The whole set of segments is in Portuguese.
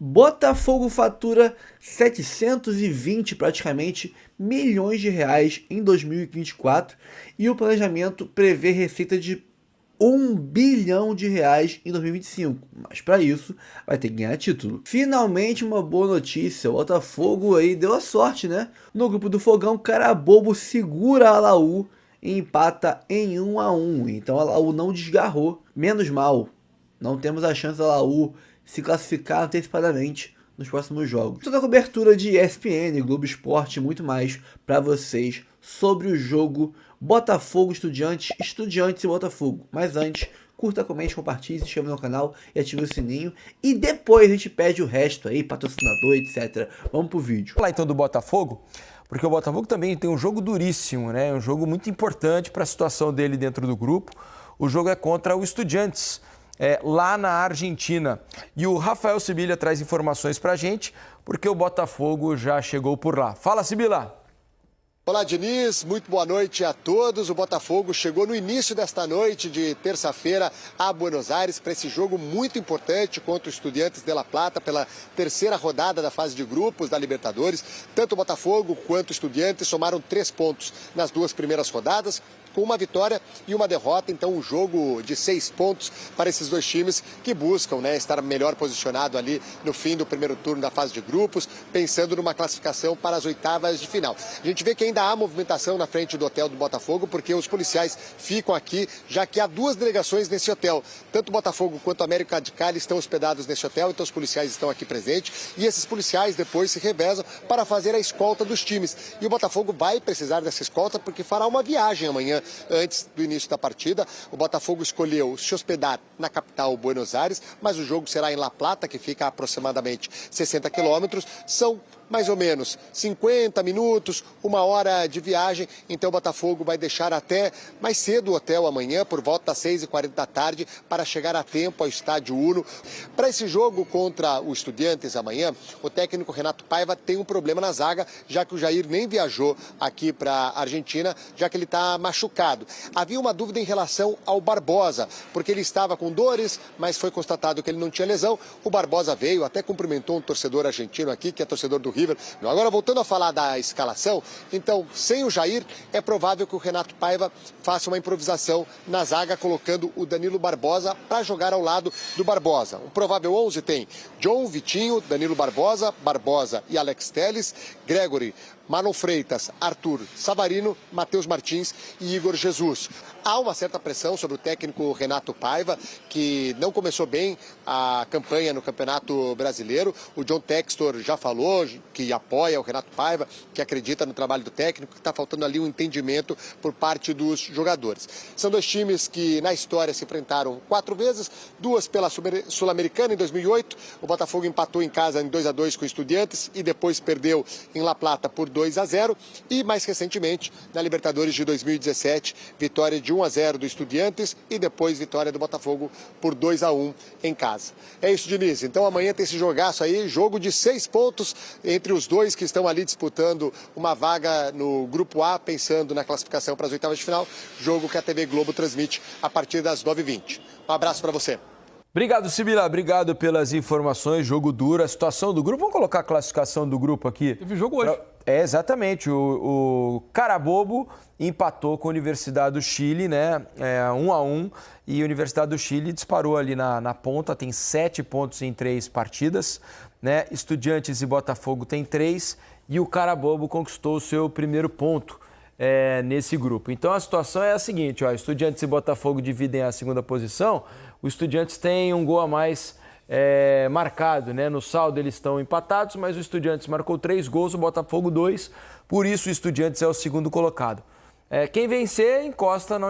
Botafogo fatura 720 praticamente milhões de reais em 2024 e o planejamento prevê receita de 1 bilhão de reais em 2025, mas para isso vai ter que ganhar título. Finalmente uma boa notícia, o Botafogo aí deu a sorte, né? No grupo do Fogão, Carabobo segura a Laú e empata em 1-1, então a Laú não desgarrou, menos mal, não temos a chance da Laú se classificar antecipadamente nos próximos jogos. Toda a cobertura de ESPN, Globo Esporte e muito mais para vocês sobre o jogo Botafogo Estudiantes, Estudiantes e Botafogo. Mas antes, curta, comente, compartilhe, se inscreva no canal e ative o sininho. E depois a gente pede o resto aí, patrocinador, etc. Vamos pro vídeo. Vamos falar então do Botafogo, porque o Botafogo também tem um jogo duríssimo, né? Um jogo muito importante para a situação dele dentro do grupo. O jogo é contra o Estudiantes, lá na Argentina. E o Rafael Sibila traz informações para a gente, porque o Botafogo já chegou por lá. Fala, Sibila! Olá, Diniz, muito boa noite a todos. O Botafogo chegou no início desta noite de terça-feira a Buenos Aires para esse jogo muito importante contra o Estudiantes de La Plata pela terceira rodada da fase de grupos da Libertadores. Tanto o Botafogo quanto o Estudiantes somaram 3 pontos nas 2 primeiras rodadas, com uma vitória e uma derrota. Então, um jogo de 6 pontos para esses 2 times que buscam, né, estar melhor posicionado ali no fim do primeiro turno da fase de grupos, pensando numa classificação para as oitavas de final. A gente vê que ainda há movimentação na frente do hotel do Botafogo, porque os policiais ficam aqui, já que há 2 delegações nesse hotel. Tanto o Botafogo quanto o América de Cali estão hospedados nesse hotel, então os policiais estão aqui presentes. E esses policiais depois se revezam para fazer a escolta dos times. E o Botafogo vai precisar dessa escolta porque fará uma viagem amanhã, antes do início da partida. O Botafogo escolheu se hospedar na capital, Buenos Aires, mas o jogo será em La Plata, que fica a aproximadamente 60 quilômetros. São mais ou menos 50 minutos, 1 hora de viagem. Então o Botafogo vai deixar até mais cedo o hotel amanhã, por volta das 6h40 da tarde, para chegar a tempo ao Estádio Uno. Para esse jogo contra o Estudiantes amanhã, o técnico Renato Paiva tem um problema na zaga, já que o Jair nem viajou aqui para a Argentina, já que ele está machucado. Havia uma dúvida em relação ao Barbosa, porque ele estava com dores, mas foi constatado que ele não tinha lesão. O Barbosa veio, até cumprimentou um torcedor argentino aqui, que é torcedor do River. Agora, voltando a falar da escalação, então, sem o Jair, é provável que o Renato Paiva faça uma improvisação na zaga, colocando o Danilo Barbosa para jogar ao lado do Barbosa. O provável 11 tem John, Vitinho, Danilo Barbosa, Barbosa e Alex Telles, Gregory, Marlon Freitas, Arthur Savarino, Matheus Martins e Igor Jesus. Há uma certa pressão sobre o técnico Renato Paiva, que não começou bem a campanha no Campeonato Brasileiro. O John Textor já falou que apoia o Renato Paiva, que acredita no trabalho do técnico, que está faltando ali um entendimento por parte dos jogadores. São 2 times que na história se enfrentaram 4 vezes, 2 pela Sul-Americana em 2008. O Botafogo empatou em casa em 2-2 com o Estudiantes e depois perdeu em La Plata por 2-0. E mais recentemente, na Libertadores de 2017, vitória de 1-0 do Estudiantes e depois vitória do Botafogo por 2-1 em casa. É isso, Diniz. Então amanhã tem esse jogaço aí, jogo de 6 pontos entre os 2 que estão ali disputando uma vaga no Grupo A, pensando na classificação para as oitavas de final, jogo que a TV Globo transmite a partir das 9h20. Um abraço para você. Obrigado, Sibila. Obrigado pelas informações. Jogo duro, a situação do grupo. Vamos colocar a classificação do grupo aqui. Teve jogo hoje. Exatamente. O Carabobo empatou com a Universidade do Chile, né? 1-1. E a Universidade do Chile disparou ali na ponta. Tem 7 pontos em 3 partidas, né? Estudiantes e Botafogo tem 3. E o Carabobo conquistou o seu primeiro ponto nesse grupo. Então a situação é a seguinte, ó, Estudiantes e Botafogo dividem a segunda posição. O Estudiantes tem um gol a mais marcado, né? No saldo eles estão empatados, mas o Estudiantes marcou 3 gols, o Botafogo 2. Por isso o Estudiantes é o segundo colocado. Quem vencer encosta na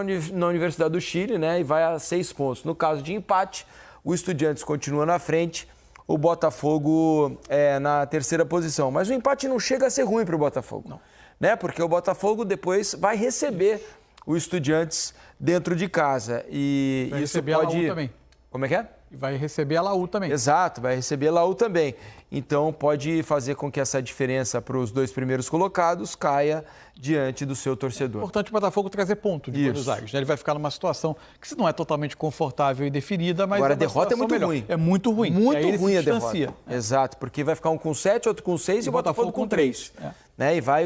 Universidade do Chile, né? E vai a 6 pontos. No caso de empate, o Estudiantes continua na frente, o Botafogo na terceira posição. Mas o empate não chega a ser ruim para o Botafogo, não, né? Porque o Botafogo depois vai receber o Estudiantes dentro de casa. E vai isso receber pode... a Laú também. Como é que é? E vai receber a Laú também. Exato, vai receber a Laú também. Então pode fazer com que essa diferença para os 2 primeiros colocados caia diante do seu torcedor. É importante o Botafogo trazer ponto de Buenos Aires. Né? Ele vai ficar numa situação que não é totalmente confortável e definida, mas agora a derrota é muito ruim. É muito ruim. Muito ruim a derrota. Exato, porque vai ficar um com 7, outro com 6 e o Botafogo com 3. Né? E vai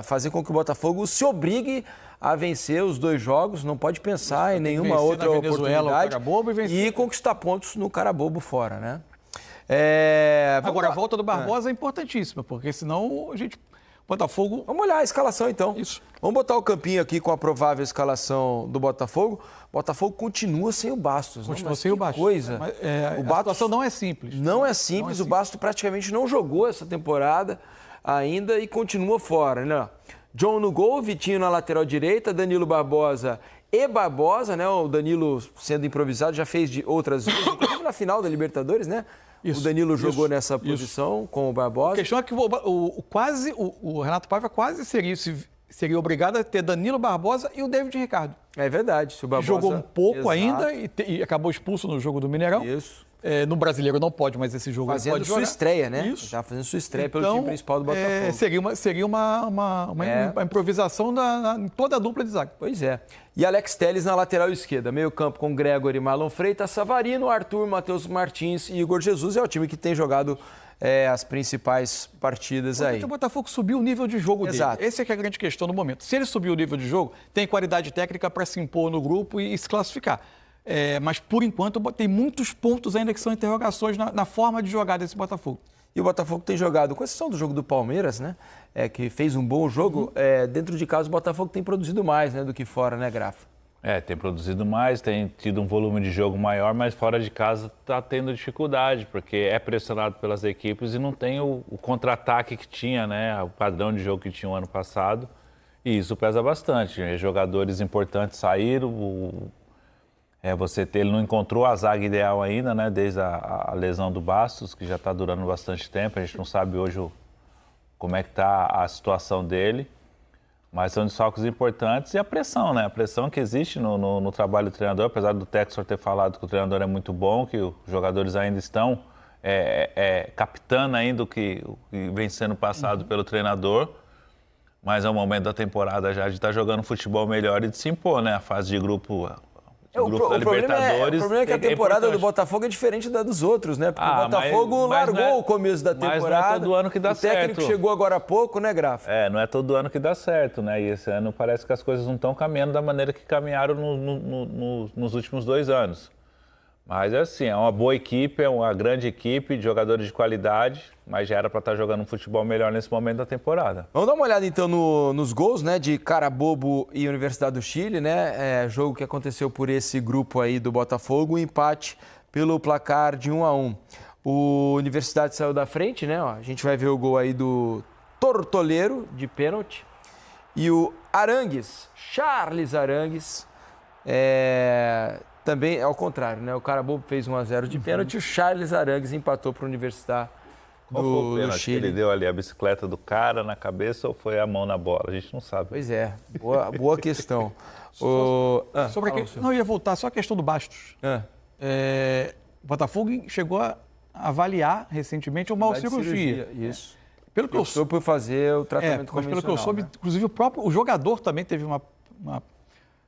fazer com que o Botafogo se obrigue a vencer os 2 jogos, não pode pensar em nenhuma outra oportunidade e conquistar pontos no Carabobo fora, né? Agora, a volta do Barbosa é importantíssima, porque senão a gente... Botafogo... Vamos olhar a escalação, então. Isso. Vamos botar o campinho aqui com a provável escalação do Botafogo. O Botafogo continua sem o Bastos. Continua sem o Bastos. Coisa. Mas, a situação não é simples. Não é simples. O Bastos praticamente não jogou essa temporada ainda e continua fora, né? John no gol, Vitinho na lateral direita, Danilo Barbosa e Barbosa, né? O Danilo sendo improvisado já fez de outras vezes, inclusive na final da Libertadores, né? O Danilo jogou nessa posição com o Barbosa. A questão é que o Renato Paiva quase seria obrigado a ter Danilo Barbosa e o David Ricardo. É verdade. Se o Barbosa jogou um pouco ainda e acabou expulso no jogo do Mineirão. Isso. No Brasileiro não pode, mas esse jogo fazendo pode jogar. Sua estreia, né? Isso. Já fazendo sua estreia pelo time principal do Botafogo. Seria uma improvisação em toda a dupla de zaga. Pois é. E Alex Telles na lateral esquerda. Meio campo com Gregory, Marlon Freitas, Savarino, Arthur, Matheus Martins e Igor Jesus. É o time que tem jogado as principais partidas aí. O Botafogo subiu o nível de jogo dele. Essa é que é a grande questão no momento. Se ele subir o nível de jogo, tem qualidade técnica para se impor no grupo e se classificar. Mas, por enquanto, tem muitos pontos ainda que são interrogações na forma de jogar desse Botafogo. E o Botafogo tem jogado, com exceção do jogo do Palmeiras, né? Que fez um bom jogo. Dentro de casa, o Botafogo tem produzido mais, né, do que fora, né, Grafa? Tem produzido mais, tem tido um volume de jogo maior, mas fora de casa está tendo dificuldade, porque é pressionado pelas equipes e não tem o contra-ataque que tinha, né? O padrão de jogo que tinha o ano passado. E isso pesa bastante. Jogadores importantes saíram. Ele não encontrou a zaga ideal ainda, né? Desde a lesão do Bastos, que já está durando bastante tempo. A gente não sabe hoje como é que está a situação dele. Mas são desfalques importantes e a pressão, né? A pressão que existe no trabalho do treinador, apesar do Textor ter falado que o treinador é muito bom, que os jogadores ainda estão captando ainda o que vem sendo passado pelo treinador. Mas é o momento da temporada já de estar jogando futebol melhor e de se impor, né? A fase de grupo... O problema é que a temporada do Botafogo é diferente da dos outros, né? Porque o Botafogo largou o começo da temporada. Mas não é todo ano que dá certo. O técnico chegou agora há pouco, né, Grafa? Não é todo ano que dá certo, né? E esse ano parece que as coisas não estão caminhando da maneira que caminharam nos últimos 2 anos. Mas é uma boa equipe, é uma grande equipe de jogadores de qualidade, mas já era para estar jogando um futebol melhor nesse momento da temporada. Vamos dar uma olhada então nos gols, né, de Carabobo e Universidade do Chile, né? Jogo que aconteceu por esse grupo aí do Botafogo, empate pelo placar de 1-1. O Universidade saiu da frente, né? A gente vai ver o gol aí do Tortoleiro de pênalti. E o Arangues, Charles Arangues, também é ao contrário, né? O Carabobo fez 1-0 de pênalti e o Charles Arangues empatou para o Universidade do Chile. Ele deu ali a bicicleta do cara na cabeça ou foi a mão na bola? A gente não sabe. Pois é, boa questão. Não, eu ia voltar só a questão do Bastos. O Botafogo chegou a avaliar recentemente uma cirurgia. Isso. Pelo que eu soube, por fazer o tratamento convencional. Pelo que eu soube, inclusive o jogador também teve uma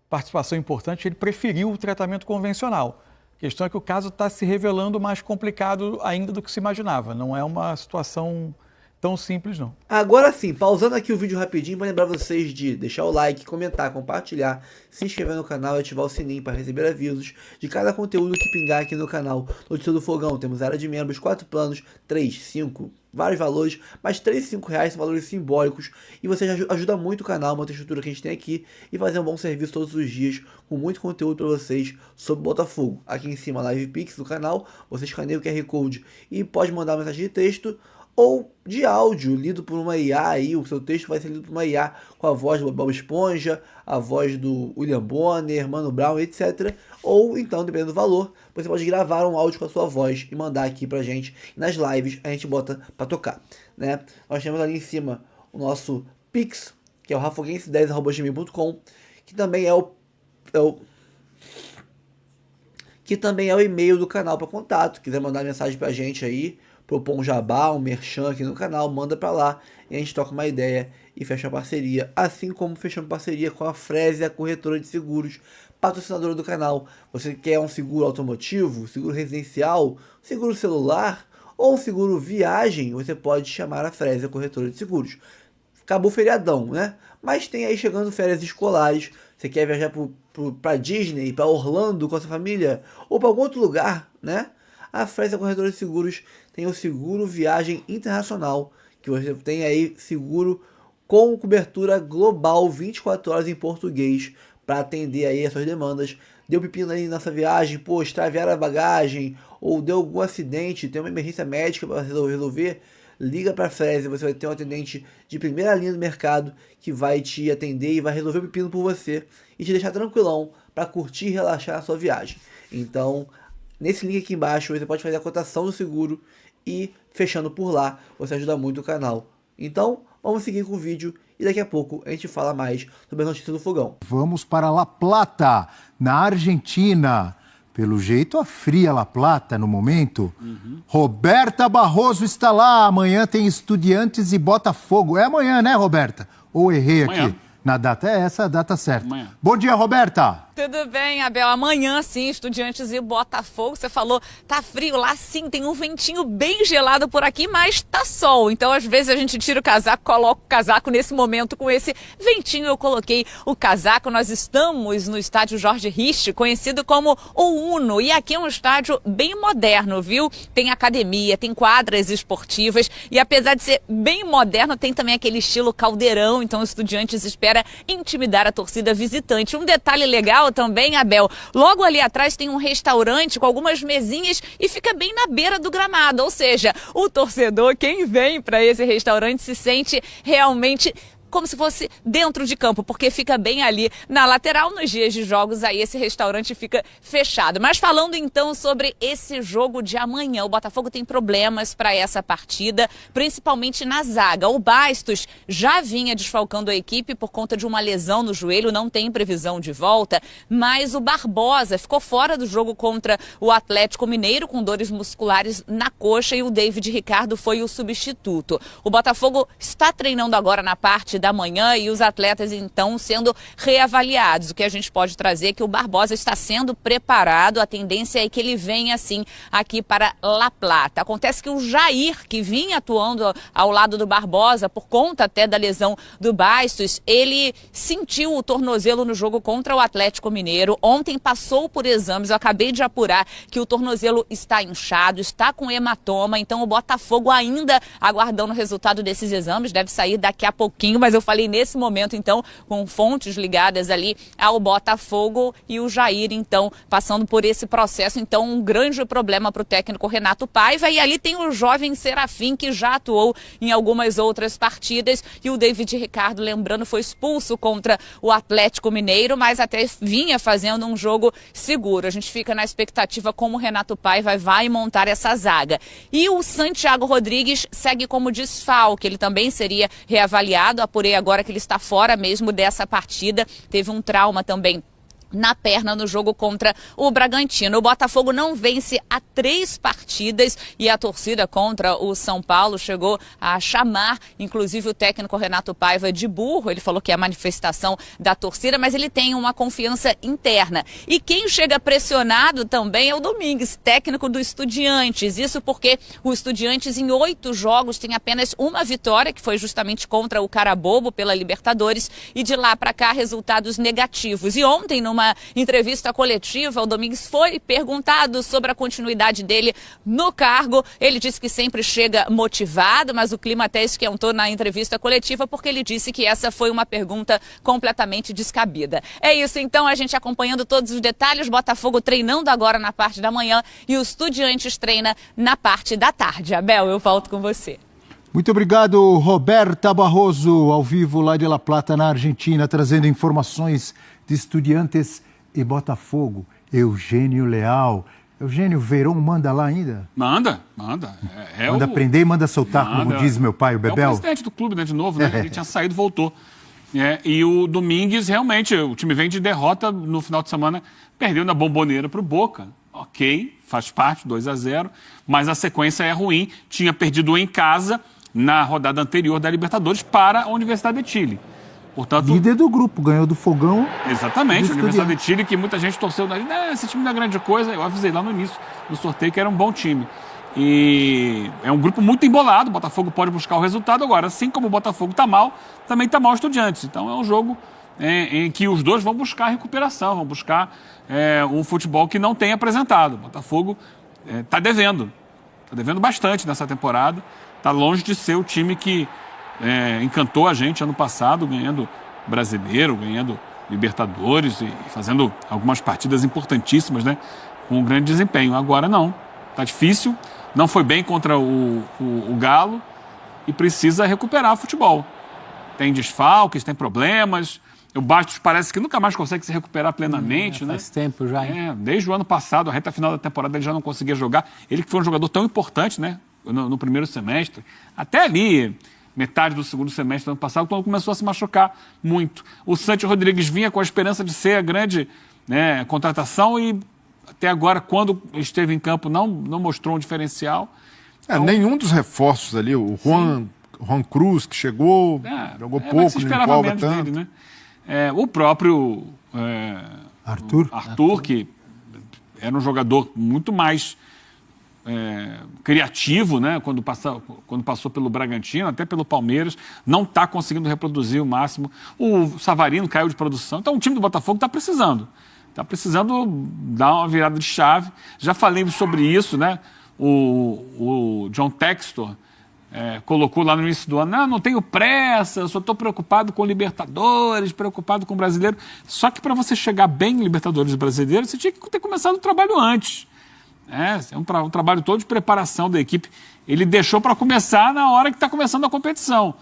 participação importante, ele preferiu o tratamento convencional. A questão é que o caso está se revelando mais complicado ainda do que se imaginava. Não é uma situação tão simples, não. Agora sim, pausando aqui o vídeo rapidinho para lembrar vocês de deixar o like, comentar, compartilhar, se inscrever no canal e ativar o sininho para receber avisos de cada conteúdo que pingar aqui no canal. Notícia do Fogão, temos área de membros, 4 planos, 3, 5, vários valores, mas R$ 3 e R$ 5 são valores simbólicos e você já ajuda muito o canal, manter a estrutura que a gente tem aqui e fazer um bom serviço todos os dias com muito conteúdo para vocês sobre Botafogo. Aqui em cima, Live Pix do canal, você escaneia o QR Code e pode mandar mensagem de texto ou de áudio, lido por uma IA aí, o seu texto vai ser lido por uma IA com a voz do Bob Esponja, a voz do William Bonner, Mano Brown, etc. Ou então, dependendo do valor, você pode gravar um áudio com a sua voz e mandar aqui pra gente. E nas lives a gente bota pra tocar, né? Nós temos ali em cima o nosso Pix, que é o rafoguense10@gmail.com, que também é o que também é o e-mail do canal para contato. Quiser mandar mensagem pra gente aí, propor um jabá, um merchan aqui no canal, manda para lá e a gente toca uma ideia e fecha a parceria. Assim como fechamos parceria com a Frezia, a corretora de seguros, patrocinadora do canal. Você quer um seguro automotivo, seguro residencial, seguro celular ou seguro viagem, você pode chamar a Frezia, corretora de seguros. Acabou o feriadão, né? Mas tem aí chegando férias escolares. Você quer viajar para Disney, para Orlando com a sua família ou para algum outro lugar, né? A Frezia Corretora de Seguros tem o seguro viagem internacional, que você tem aí seguro com cobertura global 24 horas em português para atender aí as suas demandas. Deu pepino aí nessa viagem, pô, extraviaram a bagagem ou deu algum acidente, tem uma emergência médica para resolver, liga para a Frezia, você vai ter um atendente de primeira linha do mercado que vai te atender e vai resolver o pepino por você e te deixar tranquilão para curtir e relaxar a sua viagem. Então, nesse link aqui embaixo você pode fazer a cotação do seguro e fechando por lá, você ajuda muito o canal. Então, vamos seguir com o vídeo e daqui a pouco a gente fala mais sobre as notícias do Fogão. Vamos para La Plata, na Argentina. Pelo jeito, a fria La Plata no momento. Roberta Barroso está lá. Amanhã tem Estudiantes e Botafogo. É amanhã, né, Roberta? Ou errei aqui? Na data é essa, a data certa. Amanhã. Bom dia, Roberta. Tudo bem, Abel. Amanhã, sim, Estudiantes e Botafogo. Você falou, tá frio lá, sim, tem um ventinho bem gelado por aqui, mas tá sol. Então, às vezes, a gente tira o casaco, coloca o casaco. Nesse momento, com esse ventinho, eu coloquei o casaco. Nós estamos no estádio Jorge Rich, conhecido como o Uno. E aqui é um estádio bem moderno, viu? Tem academia, tem quadras esportivas. E apesar de ser bem moderno, tem também aquele estilo caldeirão. Então, o Estudiantes espera intimidar a torcida visitante. Um detalhe legal também, Abel, logo ali atrás tem um restaurante com algumas mesinhas e fica bem na beira do gramado, ou seja, o torcedor, quem vem para esse restaurante se sente realmente como se fosse dentro de campo, porque fica bem ali na lateral. Nos dias de jogos, aí esse restaurante fica fechado. Mas falando então sobre esse jogo de amanhã, o Botafogo tem problemas para essa partida, principalmente na zaga. O Bastos já vinha desfalcando a equipe por conta de uma lesão no joelho, não tem previsão de volta, mas o Barbosa ficou fora do jogo contra o Atlético Mineiro com dores musculares na coxa e o David Ricardo foi o substituto. O Botafogo está treinando agora na parte da manhã e os atletas então sendo reavaliados. O que a gente pode trazer é que o Barbosa está sendo preparado, a tendência é que ele venha assim aqui para La Plata. Acontece que o Jair, que vinha atuando ao lado do Barbosa por conta até da lesão do Bastos, ele sentiu o tornozelo no jogo contra o Atlético Mineiro. Ontem passou por exames, eu acabei de apurar que o tornozelo está inchado, está com hematoma, então o Botafogo ainda aguardando o resultado desses exames, deve sair daqui a pouquinho, mas eu falei nesse momento, então, com fontes ligadas ali ao Botafogo e o Jair, então, passando por esse processo. Então, um grande problema para o técnico Renato Paiva. E ali tem o jovem Serafim, que já atuou em algumas outras partidas. E o David Ricardo, lembrando, foi expulso contra o Atlético Mineiro, mas até vinha fazendo um jogo seguro. A gente fica na expectativa como o Renato Paiva vai montar essa zaga. E o Santiago Rodrigues segue como desfalque. Ele também seria reavaliado. Apurei agora que ele está fora mesmo dessa partida, teve um trauma também na perna no jogo contra o Bragantino. O Botafogo não vence há 3 partidas e a torcida contra o São Paulo chegou a chamar, inclusive o técnico Renato Paiva de burro. Ele falou que é a manifestação da torcida, mas ele tem uma confiança interna. E quem chega pressionado também é o Domingues, técnico do Estudiantes. Isso porque o Estudiantes em 8 jogos tem apenas uma vitória, que foi justamente contra o Carabobo pela Libertadores, e de lá para cá resultados negativos. E ontem, numa entrevista coletiva, o Domingues foi perguntado sobre a continuidade dele no cargo. Ele disse que sempre chega motivado, mas o clima até esquentou na entrevista coletiva porque ele disse que essa foi uma pergunta completamente descabida. É isso, então, a gente acompanhando todos os detalhes. Botafogo treinando agora na parte da manhã e o Estudiantes treina na parte da tarde. Abel, eu volto com você. Muito obrigado, Roberta Barroso, ao vivo lá de La Plata, na Argentina, trazendo informações de Estudiantes e Botafogo. Eugênio Leal. Eugênio, Verón manda lá ainda? Manda. Manda prender e manda soltar, como diz meu pai, o Bebel. É o presidente do clube, né, de novo, né? Ele tinha saído, voltou. E o Domingues, realmente, o time vem de derrota no final de semana, perdeu na Bomboneira para o Boca. Ok, faz parte, 2-0, mas a sequência é ruim. Tinha perdido em casa na rodada anterior da Libertadores para a Universidade de Chile. Portanto, líder do grupo, ganhou do Fogão. Exatamente, do a Universidade Estudiantes. de Chile, que muita gente torceu, esse time não é grande coisa. Eu avisei lá no início do sorteio que era um bom time. E é um grupo muito embolado, o Botafogo pode buscar o resultado agora. Assim como o Botafogo está mal, também está mal o Estudiantes. Então é um jogo em que os dois vão buscar recuperação, vão buscar um futebol que não tem apresentado. O Botafogo está devendo bastante nessa temporada. Está longe de ser o time que encantou a gente ano passado, ganhando Brasileiro, ganhando Libertadores e fazendo algumas partidas importantíssimas, né, com um grande desempenho. Agora não, está difícil, não foi bem contra o Galo e precisa recuperar o futebol. Tem desfalques, tem problemas. O Bastos parece que nunca mais consegue se recuperar plenamente, né? Faz tempo já, hein? Desde o ano passado, a reta final da temporada, ele já não conseguia jogar. Ele que foi um jogador tão importante, né? No primeiro semestre. Até ali, metade do segundo semestre do ano passado, quando começou a se machucar muito. O Santi Rodrigues vinha com a esperança de ser a grande, né, contratação e até agora, quando esteve em campo, não mostrou um diferencial. Então, nenhum dos reforços ali, o Juan Cruz, que chegou, jogou pouco, se não esperava empolga menos tanto. dele, né? O próprio Arthur, que era um jogador muito mais criativo, né? Quando passou pelo Bragantino, até pelo Palmeiras, não está conseguindo reproduzir o máximo. O Savarino caiu de produção. Então o time do Botafogo está precisando. Está precisando dar uma virada de chave. Já falei sobre isso, né? O John Textor colocou lá no início do ano, não tenho pressa, eu só estou preocupado com Libertadores, preocupado com o Brasileiro. Só que para você chegar bem em Libertadores e Brasileiro, você tinha que ter começado o trabalho antes. É um trabalho todo de preparação da equipe. Ele deixou para começar na hora que está começando a competição.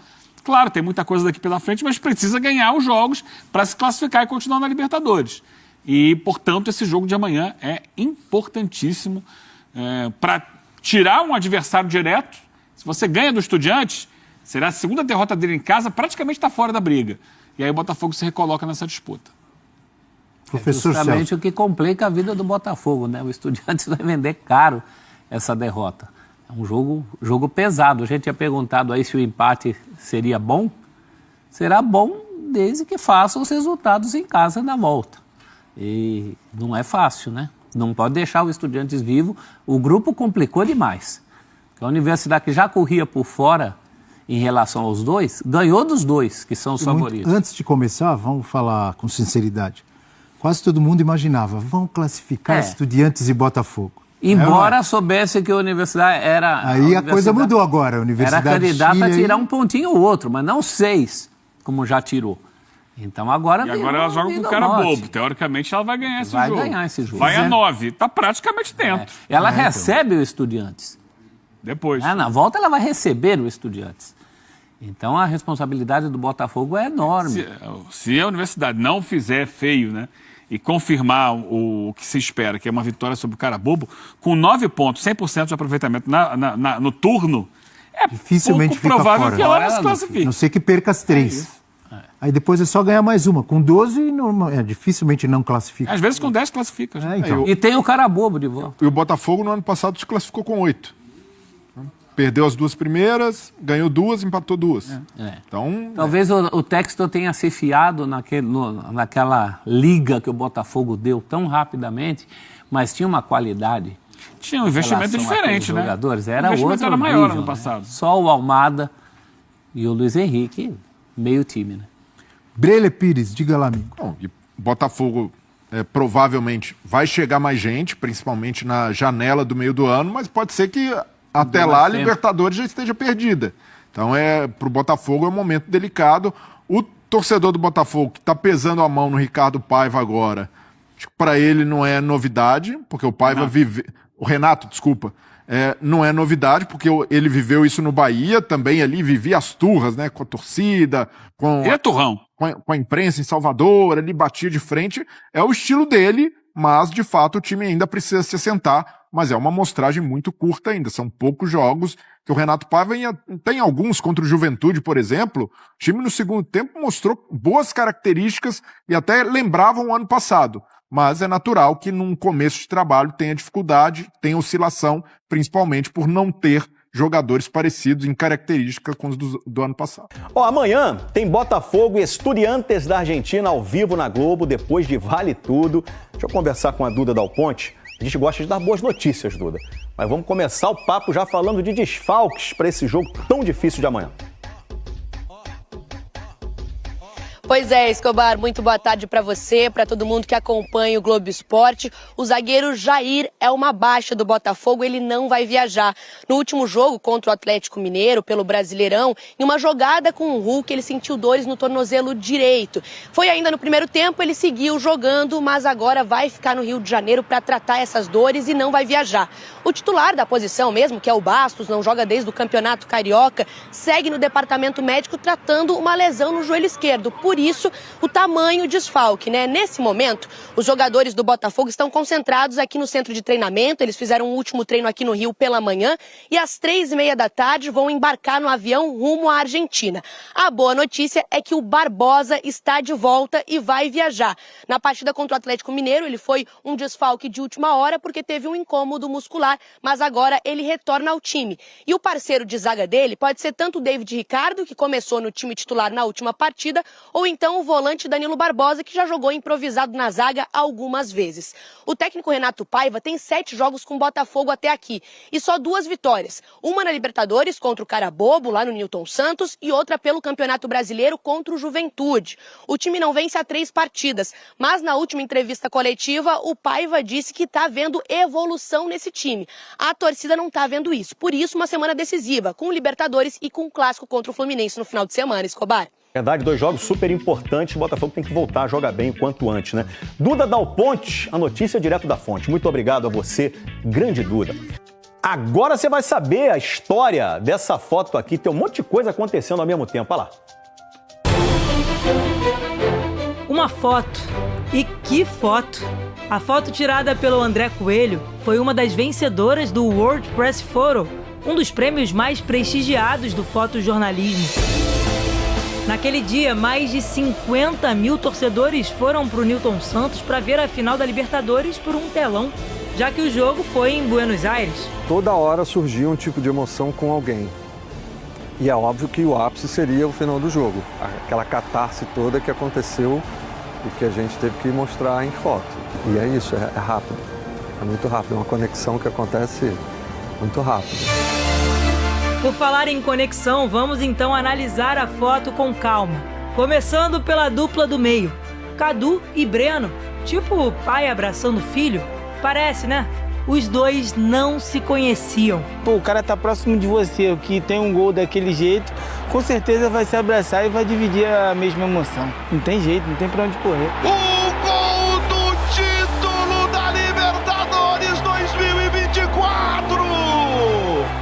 Claro, tem muita coisa daqui pela frente, mas precisa ganhar os jogos para se classificar e continuar na Libertadores. E, portanto, esse jogo de amanhã é importantíssimo para tirar um adversário direto. Se você ganha do Estudiantes, será a segunda derrota dele em casa, praticamente está fora da briga. E aí o Botafogo se recoloca nessa disputa. Professor justamente Celso. o que complica a vida do Botafogo, né? O Estudiantes vai vender caro essa derrota. É um jogo pesado. A gente tinha perguntado aí se o empate seria bom. Será bom desde que faça os resultados em casa na volta. E não é fácil, né? Não pode deixar o Estudiantes vivo. O grupo complicou demais. A Universidade, que já corria por fora em relação aos dois, ganhou dos dois, que são os favoritos. Antes de começar, vamos falar com sinceridade. Quase todo mundo imaginava, vão classificar Estudiantes e Botafogo. Embora soubesse que a Universidade era... Aí a coisa mudou agora. A Universidade era candidata Chile, a tirar um pontinho ou outro, mas não 6, como já tirou. Então agora... E agora ela joga com o cara bobo. Teoricamente ela vai ganhar esse jogo. Vai ganhar esse jogo. Vai a 9. Está praticamente dentro. Ela recebe o Estudiantes. Depois. Na volta ela vai receber o Estudiantes. Então a responsabilidade do Botafogo é enorme. Se a Universidade não fizer feio, né, e confirmar o que se espera, que é uma vitória sobre o Carabobo, com 9 pontos, 100% de aproveitamento no turno, dificilmente pouco provável fica que fora. ela se classifique. Não sei que perca as 3. Aí depois é só ganhar mais uma. Com 12, dificilmente não classifica. Às vezes com 10 classifica. Então. E tem o Carabobo de volta. E o Botafogo no ano passado se classificou com 8. Perdeu as 2 primeiras, ganhou 2, empatou 2. Então, talvez o Textor tenha se fiado naquela liga que o Botafogo deu tão rapidamente, mas tinha uma qualidade. Tinha um investimento diferente, né? Jogadores. Era o investimento era maior no passado. Né? Só o Almada e o Luiz Henrique, meio time, né? Breler Pires, diga lá, amigo. Bom, e Botafogo provavelmente vai chegar mais gente, principalmente na janela do meio do ano, mas pode ser que até lá a Libertadores já esteja perdida. Então, para o Botafogo é um momento delicado. O torcedor do Botafogo, que está pesando a mão no Ricardo Paiva agora, acho que para ele não é novidade, porque o Paiva vive... O Renato, desculpa. Não é novidade, porque ele viveu isso no Bahia, também ali vivia as turras, né? Com a torcida, turrão. Com a imprensa em Salvador, ele batia de frente. É o estilo dele, mas de fato o time ainda precisa se assentar. Mas é uma amostragem muito curta ainda, são poucos jogos que o Renato Paiva tem alguns contra o Juventude, por exemplo. O time no segundo tempo mostrou boas características e até lembravam o ano passado. mas é natural que num começo de trabalho tenha dificuldade, tenha oscilação, principalmente por não ter jogadores parecidos em característica com os do ano passado. Amanhã tem Botafogo e Estudiantes da Argentina ao vivo na Globo, depois de Vale Tudo. Deixa eu conversar com a Duda Dal Ponte. A gente gosta de dar boas notícias, Duda. Mas vamos começar o papo já falando de desfalques para esse jogo tão difícil de amanhã. Pois é, Escobar, muito boa tarde para você, para todo mundo que acompanha o Globo Esporte. O zagueiro Jair é uma baixa do Botafogo, ele não vai viajar. No último jogo contra o Atlético Mineiro, pelo Brasileirão, em uma jogada com o Hulk, ele sentiu dores no tornozelo direito. Foi ainda no primeiro tempo, ele seguiu jogando, mas agora vai ficar no Rio de Janeiro para tratar essas dores e não vai viajar. O titular da posição mesmo, que é o Bastos, não joga desde o Campeonato Carioca, segue no departamento médico tratando uma lesão no joelho esquerdo. Por isso, o tamanho desfalque, né? Nesse momento, os jogadores do Botafogo estão concentrados aqui no centro de treinamento. Eles fizeram um último treino aqui no Rio pela manhã e às 3h30 da tarde vão embarcar no avião rumo à Argentina. A boa notícia é que o Barbosa está de volta e vai viajar. Na partida contra o Atlético Mineiro, ele foi um desfalque de última hora porque teve um incômodo muscular, mas agora ele retorna ao time. E o parceiro de zaga dele pode ser tanto o David Ricardo, que começou no time titular na última partida, ou então o volante Danilo Barbosa, que já jogou improvisado na zaga algumas vezes. O técnico Renato Paiva tem 7 jogos com o Botafogo até aqui e só 2 vitórias. Uma na Libertadores contra o Carabobo, lá no Newton Santos, e outra pelo Campeonato Brasileiro contra o Juventude. O time não vence há 3 partidas, mas na última entrevista coletiva, o Paiva disse que está vendo evolução nesse time. A torcida não está vendo isso. Por isso, uma semana decisiva, com o Libertadores e com o clássico contra o Fluminense no final de semana, Escobar. Verdade, 2 jogos super importantes, o Botafogo tem que voltar a jogar bem o quanto antes, né? Duda Dal Ponte, a notícia direto da fonte. Muito obrigado a você, grande Duda. Agora você vai saber a história dessa foto aqui, tem um monte de coisa acontecendo ao mesmo tempo, olha lá. Uma foto, e que foto! A foto tirada pelo André Coelho foi uma das vencedoras do World Press Photo, um dos prêmios mais prestigiados do fotojornalismo. Naquele dia, mais de 50 mil torcedores foram para o Newton Santos para ver a final da Libertadores por um telão, já que o jogo foi em Buenos Aires. Toda hora surgia um tipo de emoção com alguém. E é óbvio que o ápice seria o final do jogo. Aquela catarse toda que aconteceu e que a gente teve que mostrar em foto. E é isso, é rápido. É muito rápido, é uma conexão que acontece muito rápido. Por falar em conexão, vamos então analisar a foto com calma. Começando pela dupla do meio, Cadu e Breno, tipo o pai abraçando o filho. Parece, né? Os dois não se conheciam. Pô, o cara tá próximo de você, o que tem um gol daquele jeito, com certeza vai se abraçar e vai dividir a mesma emoção. Não tem jeito, não tem pra onde correr. O gol do título da Libertadores 2024!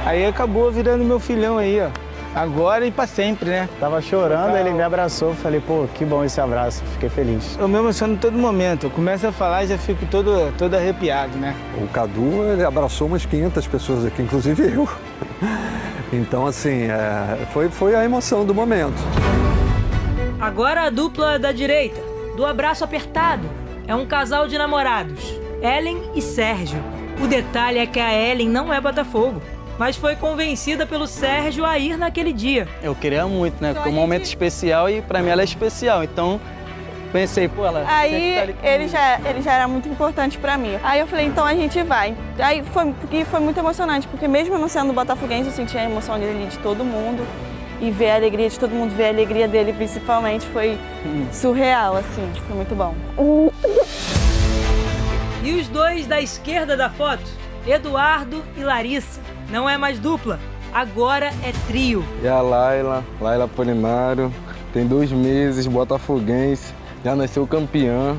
Aí acabou virando meu filhão aí, ó. Agora e pra sempre, né? Tava chorando, ele me abraçou, falei, pô, que bom esse abraço, fiquei feliz. Eu me emociono todo momento, eu começo a falar e já fico todo arrepiado, né? O Cadu, ele abraçou umas 500 pessoas aqui, inclusive eu. Então, assim, foi a emoção do momento. Agora a dupla da direita, do abraço apertado. É um casal de namorados, Ellen e Sérgio. O detalhe é que a Ellen não é Botafogo, mas foi convencida pelo Sérgio a ir naquele dia. Eu queria muito, né? Foi um momento especial e pra mim ela é especial, então pensei, pô, ela... Aí ele já era muito importante pra mim. Aí eu falei, então a gente vai. Aí foi muito emocionante, porque mesmo não sendo botafoguense, eu senti a emoção dele de todo mundo. E ver a alegria de todo mundo, ver a alegria dele principalmente, foi surreal, assim, foi muito bom. E os dois da esquerda da foto, Eduardo e Larissa. Não é mais dupla, agora é trio. E a Laila Polinaro, tem 2 meses, botafoguense, já nasceu campeã.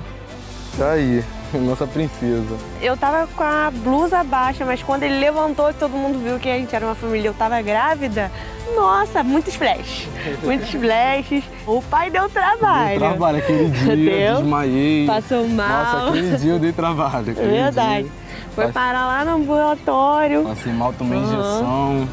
Tá aí, nossa princesa. Eu tava com a blusa baixa, mas quando ele levantou e todo mundo viu que a gente era uma família, eu tava grávida, nossa, muitos flashes. Muitos flashes. O pai deu trabalho. Deu trabalho, aquele dia, desmaiei. Passou mal. Nossa, aquele dia eu dei trabalho. É verdade. Foi parar lá no ambulatório. Passei mal, tomei injeção.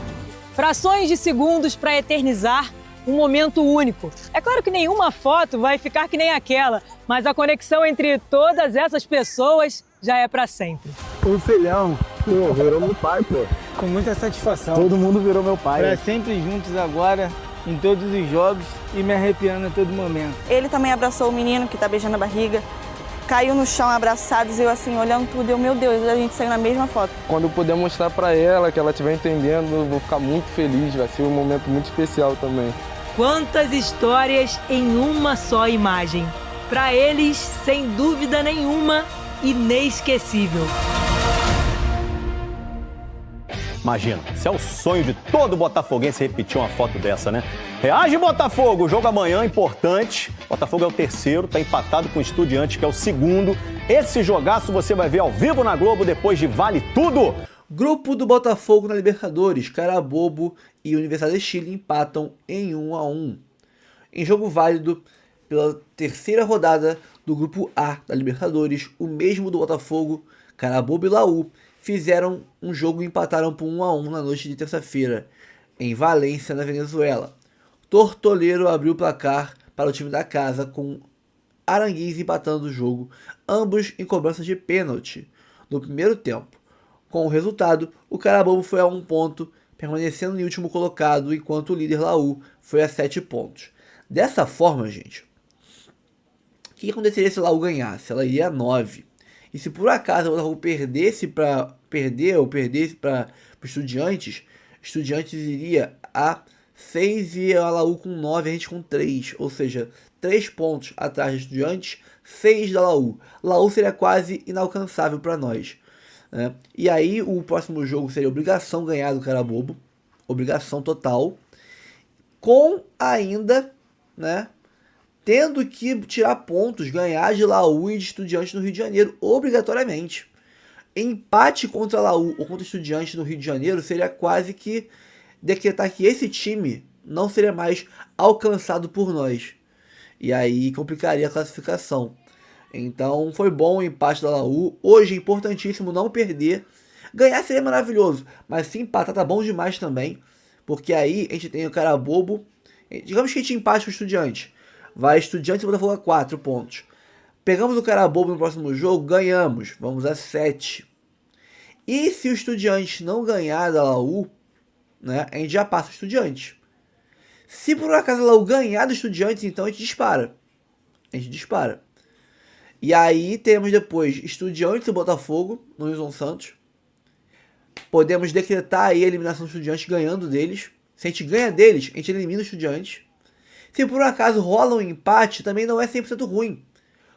Frações de segundos para eternizar um momento único. É claro que nenhuma foto vai ficar que nem aquela, mas a conexão entre todas essas pessoas já é para sempre. Um filhão, pô, virou meu pai, pô. Com muita satisfação. Todo mundo virou meu pai. Para sempre juntos agora, em todos os jogos e me arrepiando a todo momento. Ele também abraçou o menino que tá beijando a barriga. Caiu no chão abraçados, eu assim, olhando tudo, eu, meu Deus, a gente saiu na mesma foto. Quando eu puder mostrar pra ela, que ela estiver entendendo, eu vou ficar muito feliz, vai ser um momento muito especial também. Quantas histórias em uma só imagem. Para eles, sem dúvida nenhuma, inesquecível. Imagina, se é o sonho de todo botafoguense repetir uma foto dessa, né? Reage, Botafogo! O jogo amanhã é importante. Botafogo é o terceiro, tá empatado com o Estudiantes, que é o segundo. Esse jogaço você vai ver ao vivo na Globo depois de Vale Tudo. Grupo do Botafogo na Libertadores, Carabobo e Universidade de Chile empatam em 1-1. Em jogo válido pela terceira rodada do Grupo A da Libertadores, o mesmo do Botafogo, Carabobo e Laú fizeram um jogo e empataram por 1-1 na noite de terça-feira, em Valência, na Venezuela. Tortoleiro abriu o placar para o time da casa, com Aranguiz empatando o jogo, ambos em cobrança de pênalti no primeiro tempo. Com o resultado, o Carabobo foi a 1 ponto, permanecendo em último colocado, enquanto o líder Laú foi a 7 pontos. Dessa forma, gente, o que aconteceria se o Laú ganhasse? Ela iria a 9. E se por acaso o Botafogo perdesse para o Estudiantes, Estudiantes iria a 6 e a Laú com 9, a gente com 3. Ou seja, 3 pontos atrás de Estudiantes, 6 da Laú. Laú seria quase inalcançável para nós, né? E aí o próximo jogo seria obrigação ganhar do Carabobo. Obrigação total. Com ainda, né, tendo que tirar pontos, ganhar de Laú e de Estudiantes no Rio de Janeiro, obrigatoriamente. Empate contra Laú ou contra Estudiantes no Rio de Janeiro seria quase que decretar que esse time não seria mais alcançado por nós. E aí complicaria a classificação. Então foi bom o empate da Laú. Hoje é importantíssimo não perder. Ganhar seria maravilhoso, mas se empatar tá bom demais também. Porque aí a gente tem o Carabobo. Digamos que a gente empate com o Estudiantes. Vai Estudiantes e Botafogo a 4 pontos. Pegamos o Carabobo no próximo jogo, ganhamos. Vamos a 7. E se o Estudiantes não ganhar da Laú, né, a gente já passa o Estudiantes. Se por acaso a Laú ganhar do Estudiantes, então a gente dispara. E aí temos depois Estudiantes e Botafogo no Nilson Santos. Podemos decretar aí a eliminação do Estudiantes ganhando deles. Se a gente ganha deles, a gente elimina o Estudiantes. Se por acaso rola um empate, também não é 100% ruim,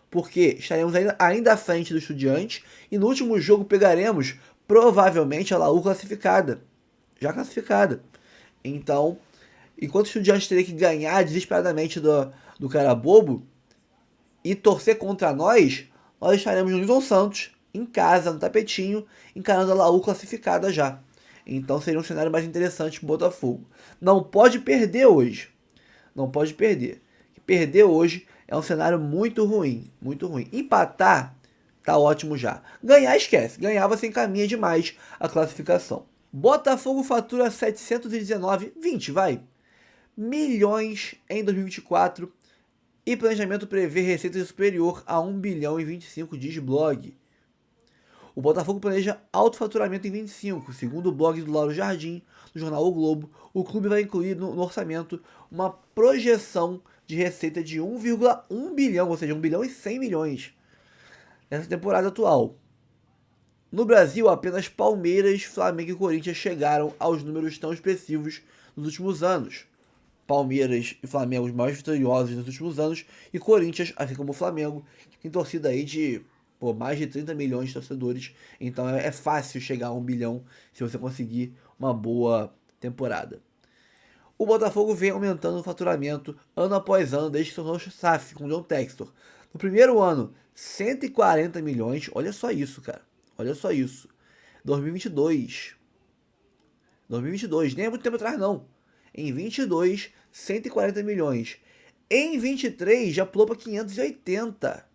porque estaremos ainda à frente do Estudiantes e no último jogo pegaremos provavelmente a Laú classificada, já classificada. Então, enquanto o Estudiantes teria que ganhar desesperadamente do Carabobo e torcer contra nós estaremos no Nilson Santos, em casa, no tapetinho, encarando a Laú classificada já. Então seria um cenário mais interessante para o Botafogo. Não pode perder hoje. Não pode perder. Perder hoje é um cenário muito ruim. Muito ruim. Empatar tá ótimo já. Ganhar, esquece. Ganhar você encaminha demais a classificação. Botafogo fatura 719,20, vai. Milhões em 2024. E planejamento prevê receita superior a 1 bilhão e 25, diz blog. O Botafogo planeja alto faturamento em 25. Segundo o blog do Lauro Jardim, do jornal O Globo, o clube vai incluir no orçamento uma projeção de receita de 1,1 bilhão, ou seja, 1 bilhão e 100 milhões, nessa temporada atual. No Brasil, apenas Palmeiras, Flamengo e Corinthians chegaram aos números tão expressivos nos últimos anos. Palmeiras e Flamengo os mais vitoriosos nos últimos anos, e Corinthians, assim como o Flamengo, tem torcida aí de mais de 30 milhões de torcedores, então é fácil chegar a 1 bilhão se você conseguir uma boa temporada. O Botafogo vem aumentando o faturamento ano após ano desde que tornou SAF com o John Textor. No primeiro ano, 140 milhões, olha só isso, cara, olha só isso. 2022, nem é muito tempo atrás não. Em 22, 140 milhões. Em 23, já pulou para 580.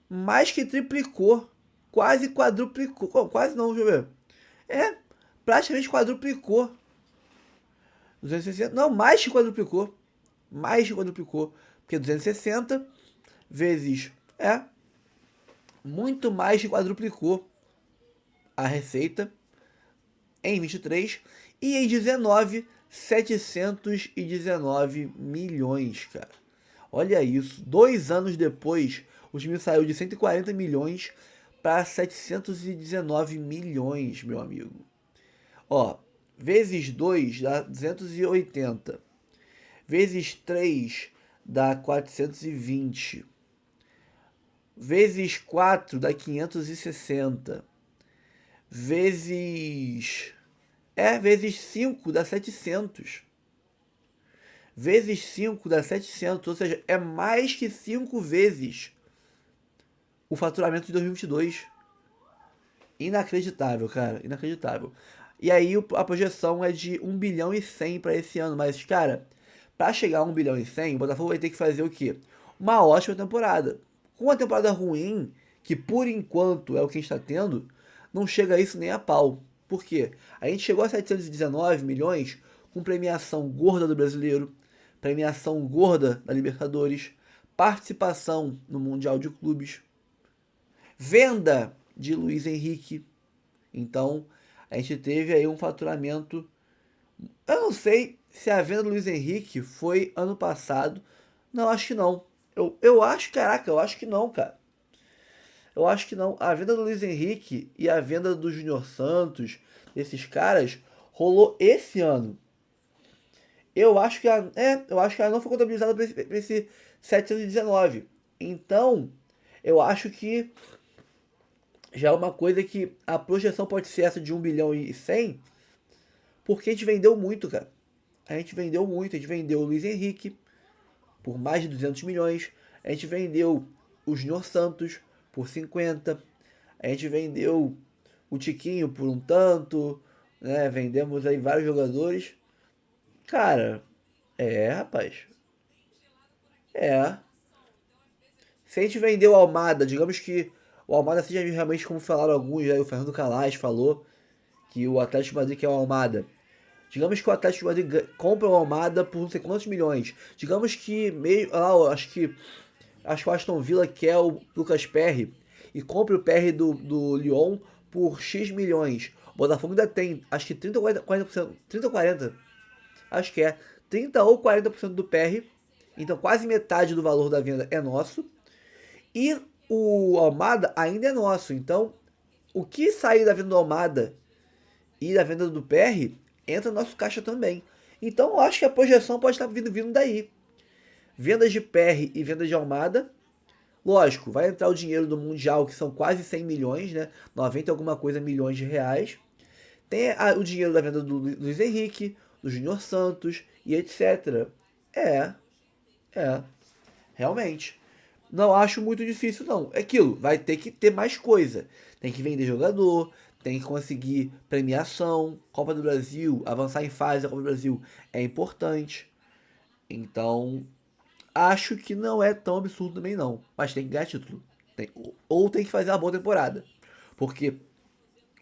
Mais que triplicou. Quase quadruplicou. Quase não, deixa eu ver. Praticamente quadruplicou. 260, não, mais que quadruplicou. Mais que quadruplicou. Porque 260 vezes, muito mais que quadruplicou a receita em 23 e em 19, 719 milhões, cara. Olha isso, 2 anos depois, o time saiu de 140 milhões para 719 milhões, meu amigo. Ó, vezes 2 dá 280, vezes 3 dá 420, vezes 4 dá 560, vezes 5 dá 700. Vezes 5 dá 700, ou seja, é mais que 5 vezes o faturamento de 2022. Inacreditável, cara, inacreditável. E aí a projeção é de 1 bilhão e 100 para esse ano, mas, cara, para chegar a 1 bilhão e 100, o Botafogo vai ter que fazer o quê? Uma ótima temporada. Com uma temporada ruim, que por enquanto é o que a gente está tendo, não chega a isso nem a pau. Por quê? A gente chegou a 719 milhões com premiação gorda do Brasileiro, premiação gorda da Libertadores, participação no Mundial de Clubes, venda de Luiz Henrique. Então, a gente teve aí um faturamento... Eu não sei se a venda do Luiz Henrique foi ano passado. Não, acho que não. Eu acho que não, cara. Eu acho que não. A venda do Luiz Henrique e a venda do Júnior Santos, esses caras, rolou esse ano. Eu acho que ela não foi contabilizada para esse 719. Então, eu acho que já é uma coisa que a projeção pode ser essa de 1 bilhão e 100, porque a gente vendeu muito, cara. A gente vendeu muito. A gente vendeu o Luiz Henrique por mais de 200 milhões. A gente vendeu o Júnior Santos por 50. A gente vendeu o Tiquinho por um tanto, né? Vendemos aí vários jogadores. Cara, rapaz. Se a gente vender o Almada, digamos que o Almada seja realmente como falaram alguns, aí o Fernando Calais falou que o Atlético de Madrid quer o Almada. Digamos que o Atlético de Madrid compra o Almada por não sei quantos milhões. Digamos que acho que o Aston Villa quer o Lucas Perry e compra o Perry do Lyon por X milhões. O Botafogo ainda tem, acho que 30 ou 40%, 30 ou 40%, acho que 30 ou 40% do Perry. Então quase metade do valor da venda é nosso. E o Almada ainda é nosso. Então o que sair da venda do Almada e da venda do Perry entra no nosso caixa também. Então eu acho que a projeção pode estar vindo daí. Vendas de Perry e vendas de Almada. Lógico, vai entrar o dinheiro do Mundial, que são quase 100 milhões, né? 90 alguma coisa milhões de reais. Tem o dinheiro da venda do Luiz Henrique, do Júnior Santos e etc. Realmente. Não acho muito difícil, não. É aquilo, vai ter que ter mais coisa. Tem que vender jogador, tem que conseguir premiação. Copa do Brasil, avançar em fase da Copa do Brasil é importante. Então, acho que não é tão absurdo também não. Mas tem que ganhar título. Ou tem que fazer uma boa temporada. Porque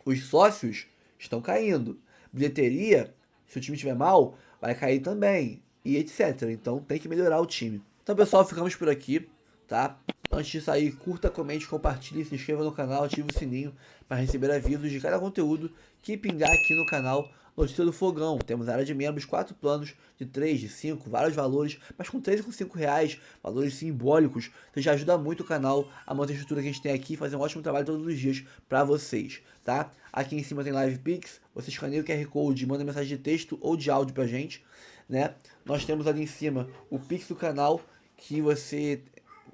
os sócios estão caindo. Bilheteria, se o time estiver mal, vai cair também. E etc. Então tem que melhorar o time. Então, pessoal, ficamos por aqui. Tá? Antes de sair, curta, comente, compartilhe, se inscreva no canal, ative o sininho para receber avisos de cada conteúdo que pingar aqui no canal Notícia do Fogão. Temos a área de membros, 4 planos, de 3, de 5, vários valores, mas com 3 e com 5 reais, valores simbólicos. Você já ajuda muito o canal a manter a estrutura que a gente tem aqui e fazer um ótimo trabalho todos os dias para vocês, tá? Aqui em cima tem Live Pix, você escaneia o QR Code, manda mensagem de texto ou de áudio pra gente, né? Nós temos ali em cima o Pix do canal, que você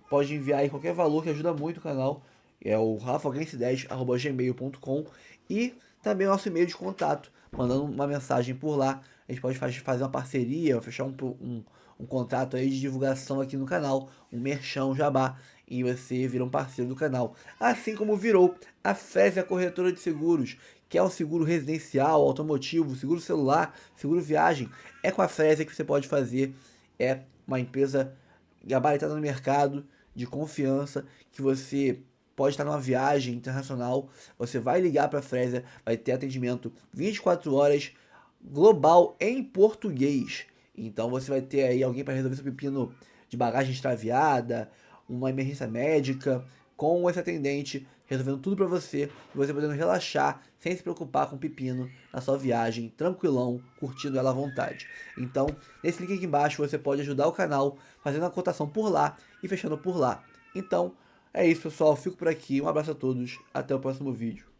pode enviar aí qualquer valor que ajuda muito o canal. É o rafaguense10@gmail.com. E também o nosso e-mail de contato, mandando uma mensagem por lá. A gente pode fazer uma parceria, fechar um contrato aí de divulgação aqui no canal, um merchan, jabá, e você vira um parceiro do canal. Assim como virou a Frésia Corretora de Seguros, que é um seguro residencial, automotivo, seguro celular, seguro viagem. É com a Frésia que você pode fazer. É uma empresa gabaritada no mercado, de confiança, que você pode estar numa viagem internacional, você vai ligar para a Frésia, vai ter atendimento 24 horas, global em português. Então você vai ter aí alguém para resolver seu pepino de bagagem extraviada, uma emergência médica, com esse atendente resolvendo tudo para você, e você podendo relaxar sem se preocupar com o pepino na sua viagem, tranquilão, curtindo ela à vontade. Então, nesse link aqui embaixo você pode ajudar o canal fazendo a cotação por lá e fechando por lá. Então, é isso pessoal, fico por aqui, um abraço a todos, até o próximo vídeo.